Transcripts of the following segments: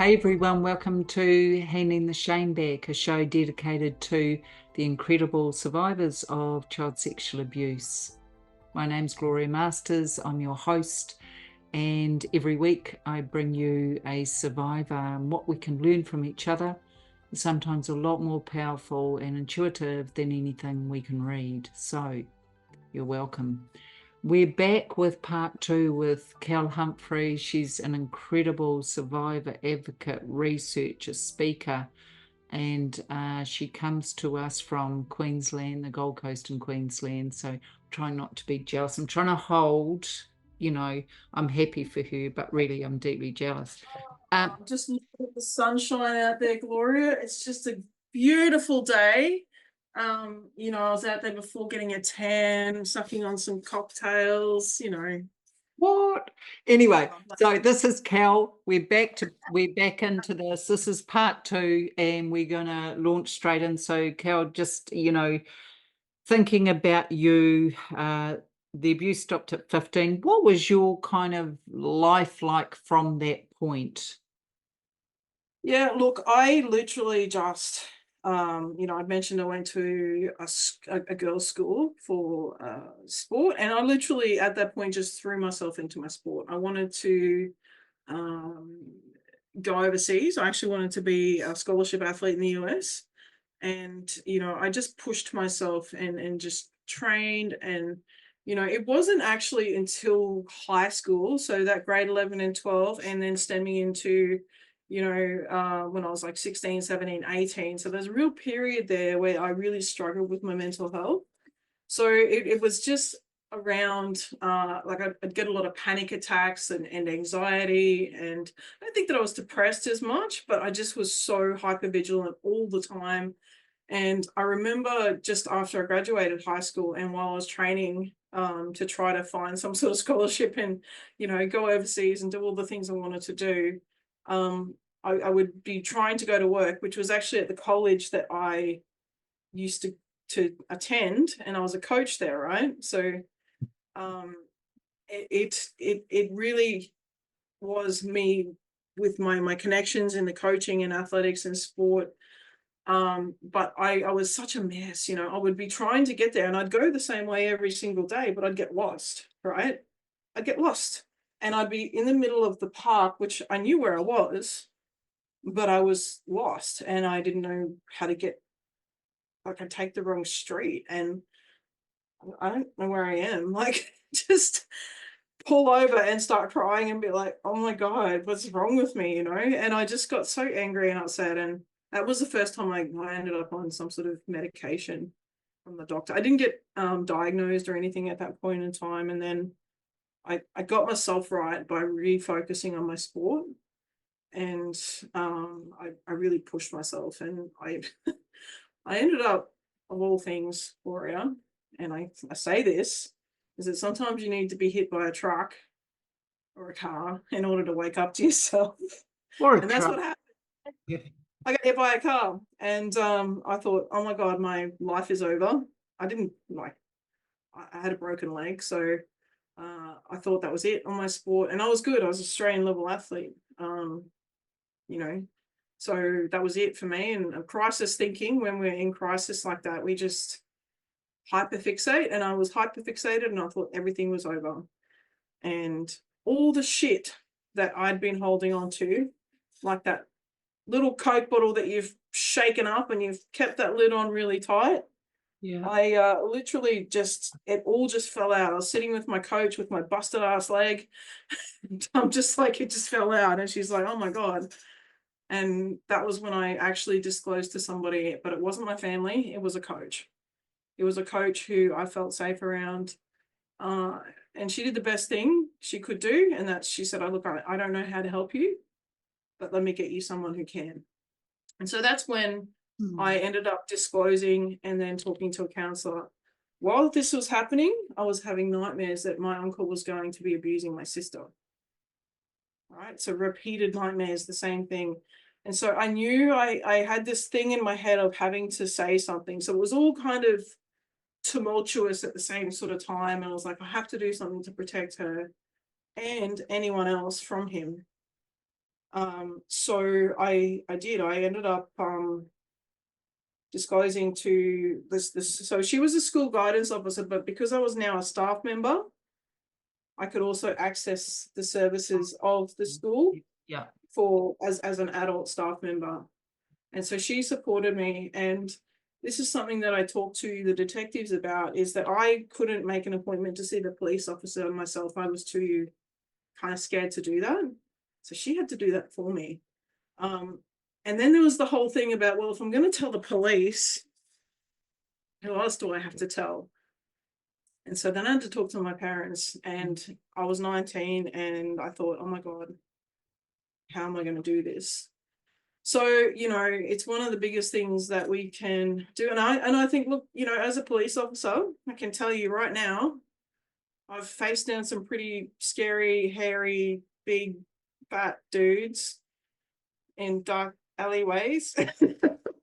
Hey everyone, welcome to Handing the Shame Back, a show dedicated to the incredible survivors of child sexual abuse. My name's Gloria Masters, I'm your host, and every week I bring you a survivor and what we can learn from each other, sometimes a lot more powerful and intuitive than anything we can read. So, you're welcome. We're back with part 2 with Kel Humphries. She's an incredible survivor, advocate, researcher, speaker, and she comes to us from Queensland, the Gold Coast in Queensland. So trying not to be jealous. I'm trying to hold, I'm happy for her, but really I'm deeply jealous. Just look at the sunshine out there, Gloria. It's just a beautiful day. I was out there before getting a tan, sucking on some cocktails, What? Anyway, so this is Kel. We're back into this. This is part 2, and we're gonna launch straight in. So Kel, just thinking about you, the abuse stopped at 15. What was your kind of life like from that point? Yeah, look, I literally just, I mentioned I went to a girls' school for sport, and I literally at that point just threw myself into my sport. I wanted to um, go overseas. I actually wanted to be a scholarship athlete in the US. And, I just pushed myself and just trained. And, it wasn't actually until high school, so that grade 11 and 12, and then stemming into when I was like 16, 17, 18. So there's a real period there where I really struggled with my mental health. So it was just around like I'd get a lot of panic attacks and anxiety. And I don't think that I was depressed as much, but I just was so hyper vigilant all the time. And I remember just after I graduated high school and while I was training to try to find some sort of scholarship and, go overseas and do all the things I wanted to do, um, I would be trying to go to work, which was actually at the college that I used to attend, and I was a coach there, right? So um, it really was me with my connections in the coaching and athletics and sport. But I was such a mess. I would be trying to get there and I'd go the same way every single day, but I'd get lost, right? I'd get lost and I'd be in the middle of the park, which I knew where I was, but I was lost and I didn't know how to get, like, I take the wrong street and I don't know where I am. Like, just pull over and start crying and be like, oh my God, what's wrong with me? And I just got so angry and upset. And that was the first time I ended up on some sort of medication from the doctor. I didn't get diagnosed or anything at that point in time. And then I got myself right by refocusing on my sport. And I really pushed myself. And I ended up, of all things, Gloria, and I say this, is that sometimes you need to be hit by a truck or a car in order to wake up to yourself. Or a And that's truck. what happened. Yeah. I got hit by a car and I thought, oh my God, my life is over. I didn't like, I had a broken leg. So I thought that was it on my sport. And I was good. I was an Australian level athlete, you know. So that was it for me. And a crisis thinking, when we're in crisis like that, we just hyperfixate. And I was hyperfixated and I thought everything was over. And all the shit that I'd been holding on to, like that little Coke bottle that you've shaken up and you've kept that lid on really tight. Yeah. I literally just, it all just fell out. I was sitting with my coach with my busted ass leg. And I'm just like, it just fell out. And she's like, oh my God. And that was when I actually disclosed to somebody, but it wasn't my family. It was a coach. It was a coach who I felt safe around. Uh, and she did the best thing she could do. And that she said, oh, look, I don't know how to help you, but let me get you someone who can. And so that's when I ended up disclosing and then talking to a counselor. While this was happening, I was having nightmares that my uncle was going to be abusing my sister. Right. So repeated nightmares, the same thing. And so I knew I had this thing in my head of having to say something. So it was all kind of tumultuous at the same sort of time. And I was like, I have to do something to protect her and anyone else from him. So I did. I ended up disclosing to this. So she was a school guidance officer, but because I was now a staff member, I could also access the services of the school Yeah. for as an adult staff member. And so she supported me. And this is something that I talked to the detectives about, is that I couldn't make an appointment to see the police officer myself. I was too kind of scared to do that. So she had to do that for me. Um, and then there was the whole thing about, well, if I'm going to tell the police, who else do I have to tell? And so then I had to talk to my parents, and I was 19, and I thought, oh my God, how am I going to do this? So, it's one of the biggest things that we can do. And I think, look, as a police officer, I can tell you right now, I've faced down some pretty scary, hairy, big, fat dudes in dark alleyways.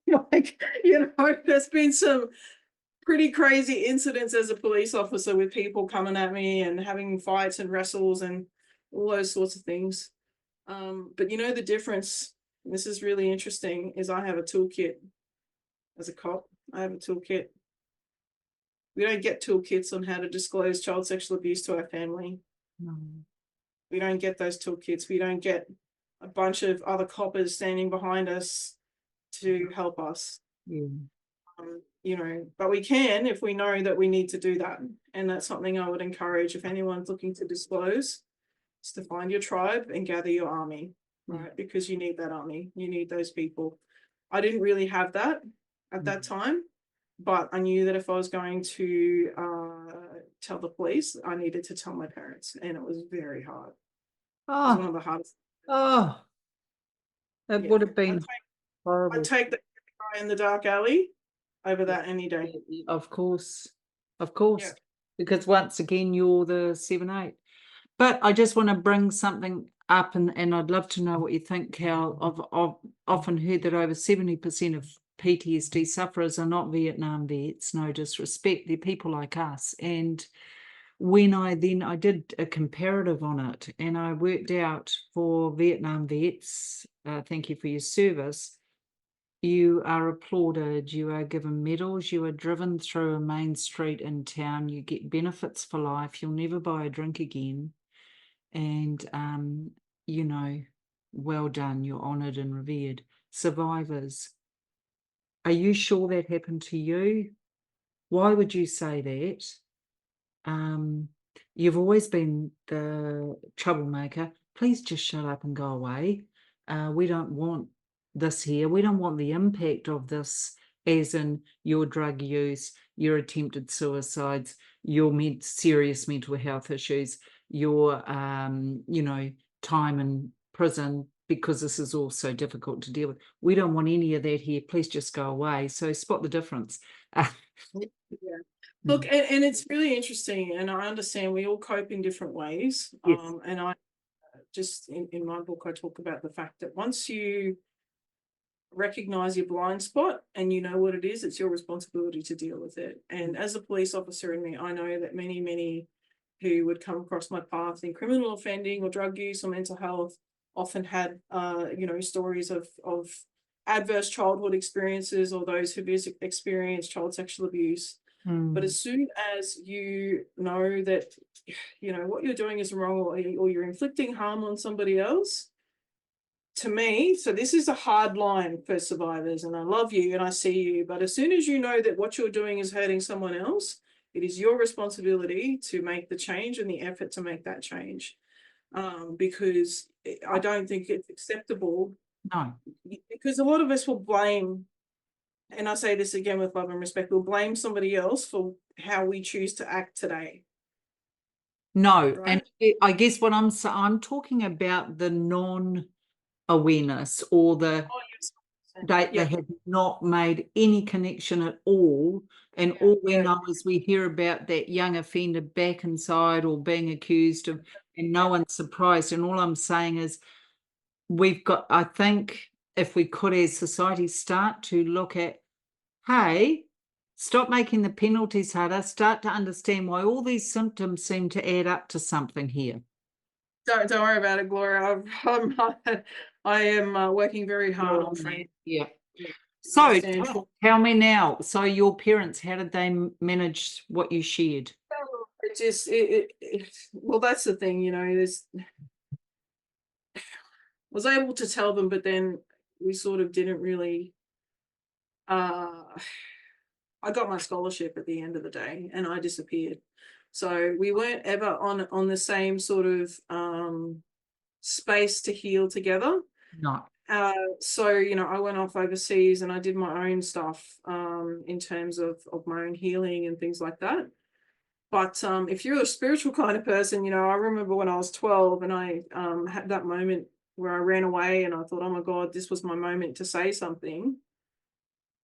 Like, there's been some pretty crazy incidents as a police officer with people coming at me and having fights and wrestles and all those sorts of things. But the difference, and this is really interesting, is I have a toolkit as a cop. I have a toolkit. We don't get toolkits on how to disclose child sexual abuse to our family. No. We don't get those toolkits. We don't get a bunch of other coppers standing behind us to help us. Yeah. But we can if we know that we need to do that. And that's something I would encourage if anyone's looking to disclose, is to find your tribe and gather your army, right? Because you need that army. You need those people. I didn't really have that at that time, but I knew that if I was going to tell the police, I needed to tell my parents, and it was very hard. It was one Oh, of the hardest. oh, it would have been I'd horrible. take the guy in the dark alley over that any day. Of course, Yeah. because once again, you're the 7/8. But I just want to bring something up, and I'd love to know what you think, Cal. I've often heard that over 70% of PTSD sufferers are not Vietnam vets, no disrespect, they're people like us. And when I did a comparative on it, and I worked out for Vietnam vets, thank you for your service, you are applauded, you are given medals, you are driven through a main street in town, you get benefits for life, you'll never buy a drink again. And, well done, you're honoured and revered. Survivors, are you sure that happened to you? Why would you say that? You've always been the troublemaker. Please just shut up and go away. We don't want this here. We don't want the impact of this, as in your drug use, your attempted suicides, your serious mental health issues, your, time in prison, because this is all so difficult to deal with. We don't want any of that here. Please just go away. So spot the difference. Yeah. Look, and it's really interesting, and I understand we all cope in different ways. Yes. And I just in my book, I talk about the fact that once you recognize your blind spot and you know what it is, it's your responsibility to deal with it. And as a police officer in me, I know that many who would come across my path in criminal offending or drug use or mental health often had stories of adverse childhood experiences, or those who've experienced child sexual abuse. But as soon as you know that what you're doing is wrong, or you're inflicting harm on somebody else, to me, so this is a hard line for survivors, and I love you and I see you, but as soon as you know that what you're doing is hurting someone else, it is your responsibility to make the change and the effort to make that change. Because I don't think it's acceptable. No. Because a lot of us will blame, and I say this again with love and respect, we'll blame somebody else for how we choose to act today. No, right? and I guess what I'm talking about the non-awareness, or the Oh, yes. they have not made any connection at all, and all we know is we hear about that young offender back inside or being accused of, and no one's surprised. And all I'm saying is I think if we could as society start to look at, hey, stop making the penalties harder, start to understand why all these symptoms seem to add up to something here. Don't worry about it, Gloria. I am working very hard You're on on friends there. Yeah. who So understand trauma. tell me now. So your parents, how did they manage what you shared? It just well, that's the thing, there's was able to tell them, but then we sort of didn't really uh I got my scholarship at the end of the day and I disappeared. So we weren't ever on the same sort of space to heal together. No. So I went off overseas and I did my own stuff in terms of my own healing and things like that. But if you're a spiritual kind of person, I remember when I was 12 and I had that moment where I ran away and I thought, oh my God, this was my moment to say something.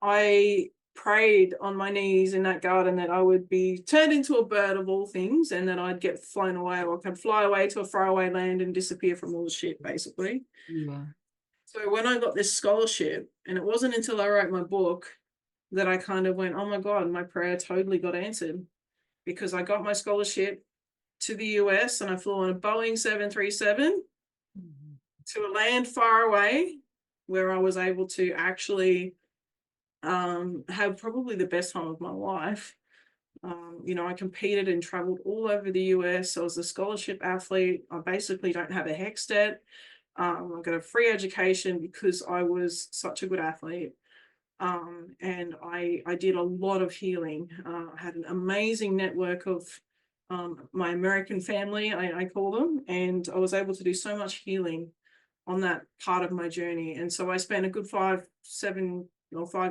I prayed on my knees in that garden that I would be turned into a bird of all things and that I'd get flown away or I could fly away to a faraway land and disappear from all the shit, basically. Yeah. So when I got this scholarship, and it wasn't until I wrote my book that I kind of went, oh my God, my prayer totally got answered because I got my scholarship to the US and I flew on a Boeing 737 Mhm. to a land far away where I was able to actually have probably the best time of my life. I competed and traveled all over the US. I was a scholarship athlete. I basically don't have a HECS debt. I got a free education because I was such a good athlete. And I did a lot of healing. I had an amazing network of my American family, I call them, and I was able to do so much healing on that part of my journey. And so I spent a good 5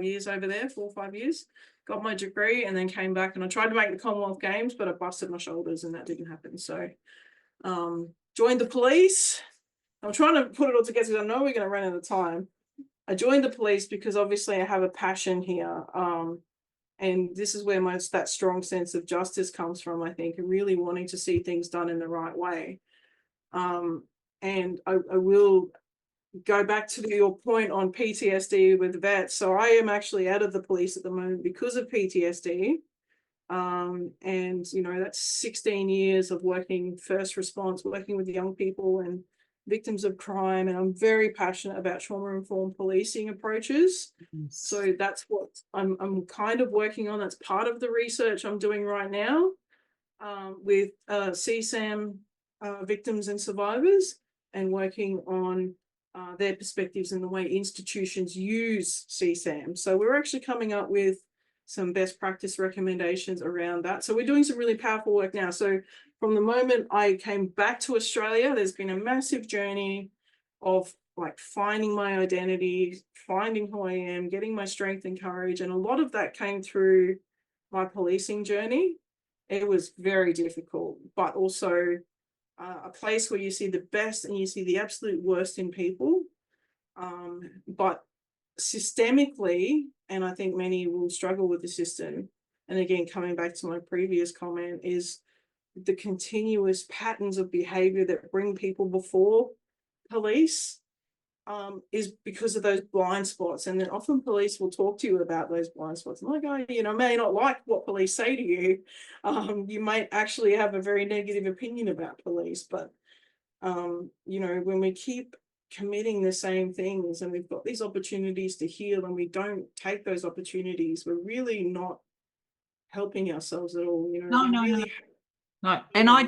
years over there, 4 or 5 years, got my degree, and then came back and I tried to make the Commonwealth Games, but I busted my shoulders and that didn't happen. So joined the police. I'm trying to put it all together because I know we're going to run out of time. I joined the police because obviously I have a passion here. And this is where that strong sense of justice comes from, I think, and really wanting to see things done in the right way. Um, and I will go back to your point on PTSD with vets. So I am actually out of the police at the moment because of PTSD. And that's 16 years of working first response, working with young people and victims of crime. And I'm very passionate about trauma-informed policing approaches. Yes. So that's what I'm kind of working on. That's part of the research I'm doing right now with CSAM victims and survivors and working on their perspectives and the way institutions use CSAM. So we're actually coming up with some best practice recommendations around that. So we're doing some really powerful work now. So from the moment I came back to Australia, there's been a massive journey of like finding my identity, finding who I am, getting my strength and courage. And a lot of that came through my policing journey. It was very difficult, but also a place where you see the best and you see the absolute worst in people. But systemically, and I think many will struggle with the system. And again, coming back to my previous comment, is the continuous patterns of behavior that bring people before police is because of those blind spots. And then often police will talk to you about those blind spots. I'm like, oh, may not like what police say to you. You might actually have a very negative opinion about police. But, when we keep committing the same things and we've got these opportunities to heal and we don't take those opportunities, we're really not helping ourselves at all. No, We no, no, really, no. And I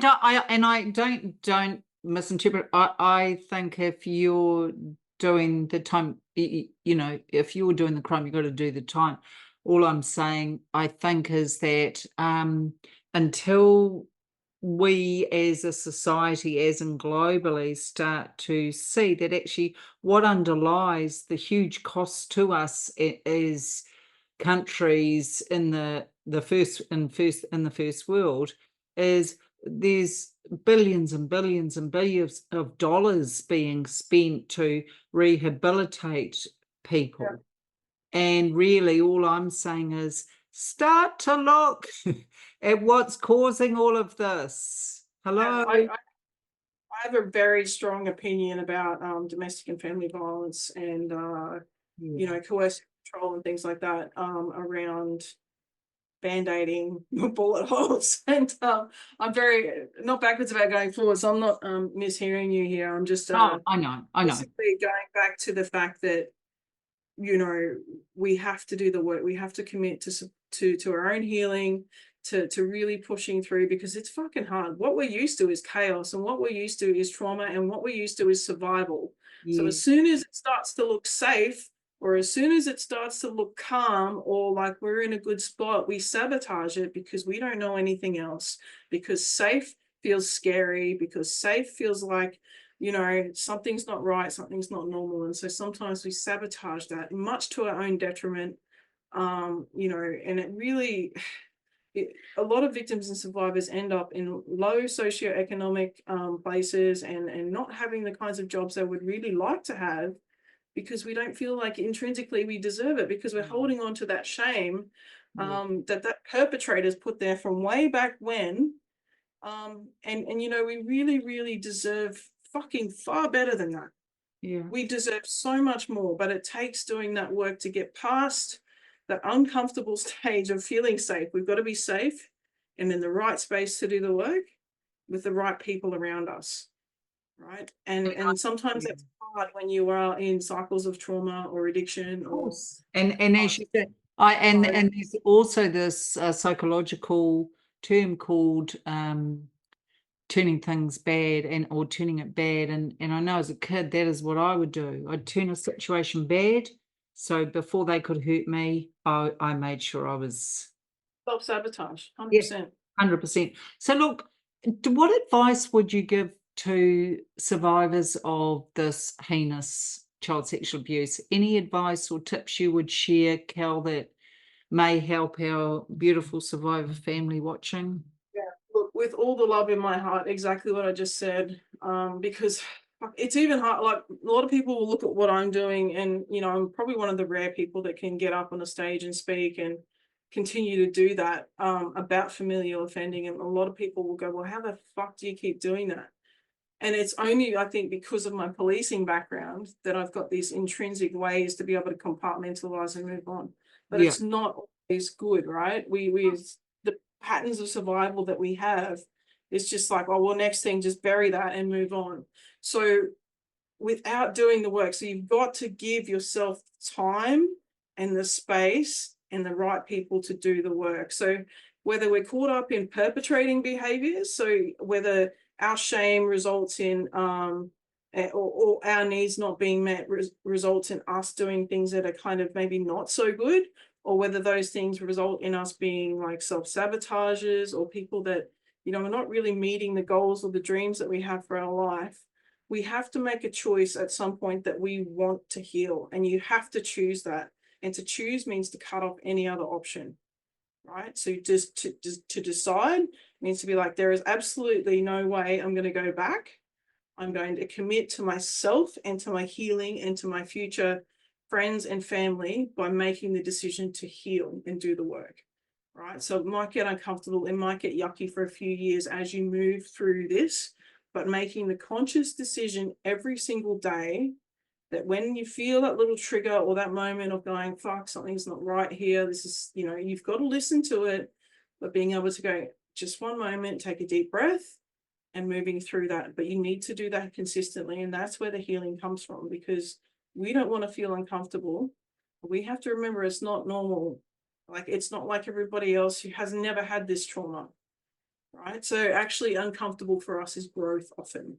don't misinterpret. I think if you're doing the time, if you're doing the crime, you've got to do the time. All I'm saying, I think, is that until we as a society, as in globally, start to see that actually what underlies the huge cost to us is countries in the first world is there's billions and billions and billions of dollars being spent to rehabilitate yeah, people. And really, all I'm saying is start to look at what's causing all of this. yeah. Hello? I have a very strong opinion about domestic and family violence and Yeah. coercive control and things like that around band-aiding bullet holes. And I'm very not backwards about going forwards. I'm not mishearing you here. I'm just Oh, I know. basically going back to the fact that, you know, we have to do the work. We have to commit to our own healing, to really pushing through, because it's fucking hard. What we're used to is chaos, and what we're used to is trauma, and what we're used to is survival. So Yeah, as soon as it starts to look safe, or as soon as it starts to look calm, or like we're in a good spot, we sabotage it because we don't know anything else. Because safe feels scary, because safe feels like, you know, something's not right, something's not normal. And so sometimes we sabotage that, much to our own detriment. You know, and it really, a lot of victims and survivors end up in low socioeconomic places, and not having the kinds of jobs they would really like to have, because we don't feel like intrinsically we deserve it, because we're holding on to that shame yeah, that perpetrators put there from way back when. And you know, we really deserve fucking far better than that. yeah. We deserve so much more, but it takes doing that work to get past that uncomfortable stage of feeling safe. We've got to be safe and in the right space to do the work with the right people around us, right? And sometimes Yeah. that's hard when you are in cycles of trauma or addiction or Course. And as you said, and there's also this psychological term called turning things bad and or turning it bad. And I know as a kid that is what I would do. I'd turn a situation bad. So before they could hurt me, I made sure I was self-sabotage, yeah, 100%. 100%. So look, what advice would you give to survivors of this heinous child sexual abuse? Any advice or tips you would share, Kel, that may help our beautiful survivor family watching? Yeah, look, with all the love in my heart, exactly what I just said. Because it's even hard. Like, a lot of people will look at what I'm doing, and you know, I'm probably one of the rare people that can get up on a stage and speak and continue to do that about familial offending. And a lot of people will go, "Well, how the fuck do you keep doing that?" And it's only, I think, because of my policing background that I've got these intrinsic ways to be able to compartmentalize and move on. But Yeah, it's not always good, right? We the patterns of survival that we have is just like, oh well, next thing, just bury that and move on. So without doing the work, so you've got to give yourself time and the space and the right people to do the work. So whether we're caught up in perpetrating behaviors, so whether our shame results in or our needs not being met results in us doing things that are kind of maybe not so good, or whether those things result in us being like self-sabotagers or people that, you know, are not really meeting the goals or the dreams that we have for our life. We have to make a choice at some point that we want to heal, and you have to choose that. And to choose means to cut off any other option, right? So just to decide means to be like, there is absolutely no way I'm going to go back. I'm going to commit to myself and to my healing and to my future friends and family by making the decision to heal and do the work, right? So it might get uncomfortable, it might get yucky for a few years as you move through this, but making the conscious decision every single day that when you feel that little trigger or that moment of going, fuck, something's not right here, this is, you know, you've got to listen to it, but being able to go, just one moment, take a deep breath and moving through that. But you need to do that consistently. And that's where the healing comes from, because we don't want to feel uncomfortable. We have to remember it's not normal. Like, it's not like everybody else who has never had this trauma, right? So actually uncomfortable for us is growth often,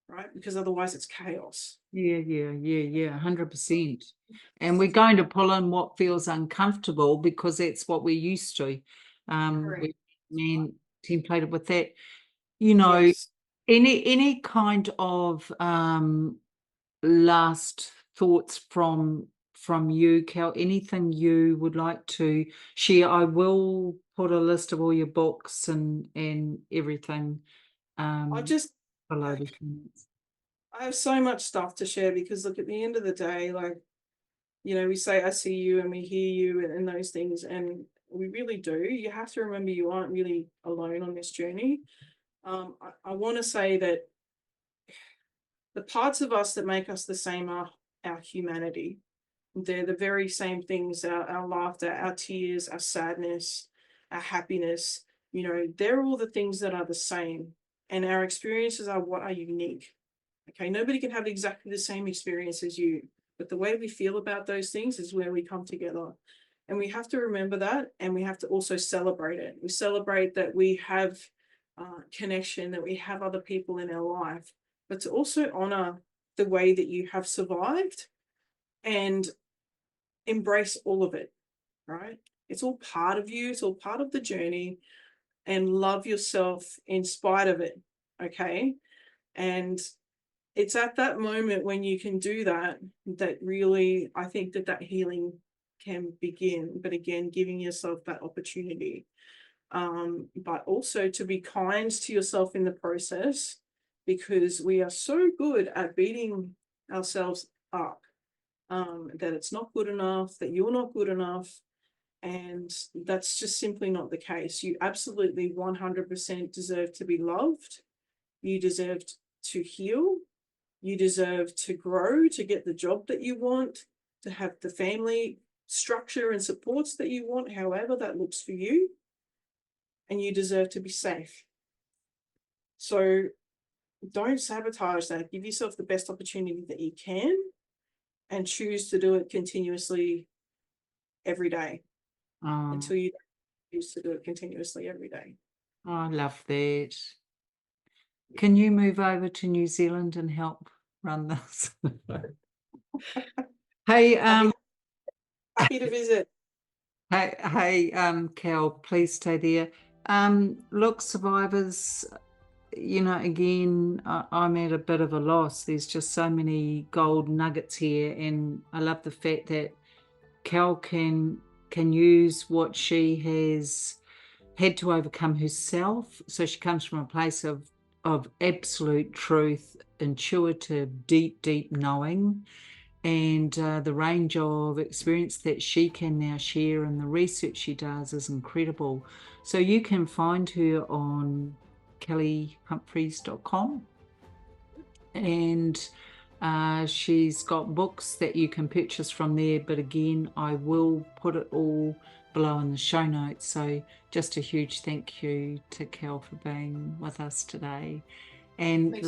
right? Because otherwise it's chaos. yeah, 100%. And we're going to pull in what feels uncomfortable because that's what we're used to. Correct. We man templated with that. You know, Yes. any kind of last thoughts from you, Cal? Anything you would like to share? I will put a list of all your books and everything I um just, below the comments. I have so much stuff to share, because look, at the end of the day, like, you know, we say I see you and we hear you, and those things, and we really do. You have to remember you aren't really alone on this journey. I want to say that the parts of us that make us the same are our humanity. They're the very same things, our laughter, our tears, our sadness, our happiness, they're all the things that are the same. And our experiences are what are unique. Okay, nobody can have exactly the same experience as you, but the way we feel about those things is where we come together. And we have to remember that, and we have to also celebrate it. We celebrate that we have connection, that we have other people in our life, but to also honor the way that you have survived and embrace all of it, right? It's all part of you, it's all part of the journey, and love yourself in spite of it, okay? And it's at that moment when you can do that, that really, I think that healing can begin. But again, giving yourself that opportunity. But also to be kind to yourself in the process, because we are so good at beating ourselves up, that it's not good enough, that you're not good enough. And that's just simply not the case. You absolutely 100% deserve to be loved. You deserve to heal. You deserve to grow, to get the job that you want, to have the family structure and supports that you want, however that looks for you. And you deserve to be safe. So don't sabotage that. Give yourself the best opportunity that you can, and choose to do it continuously every day until you choose to do it continuously every day. I love that. Can you move over to New Zealand and help run this? Hey, Happy to visit. hey, Kel, please stay there. Look, survivors, again, I'm at a bit of a loss. There's just so many gold nuggets here, and I love the fact that Kel can use what she has had to overcome herself. So she comes from a place of absolute truth, intuitive, deep knowing, and the range of experience that she can now share and the research she does is incredible. So you can find her on kellyhumphries.com, and she's got books that you can purchase from there, but again, I will put it all below in the show notes. So just a huge thank you to Kel for being with us today. And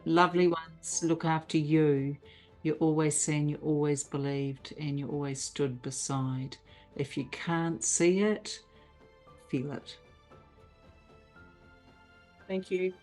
lovely ones, look after you. You're always seen, you're always believed, and you're always stood beside. If you can't see it, feel it. Thank you.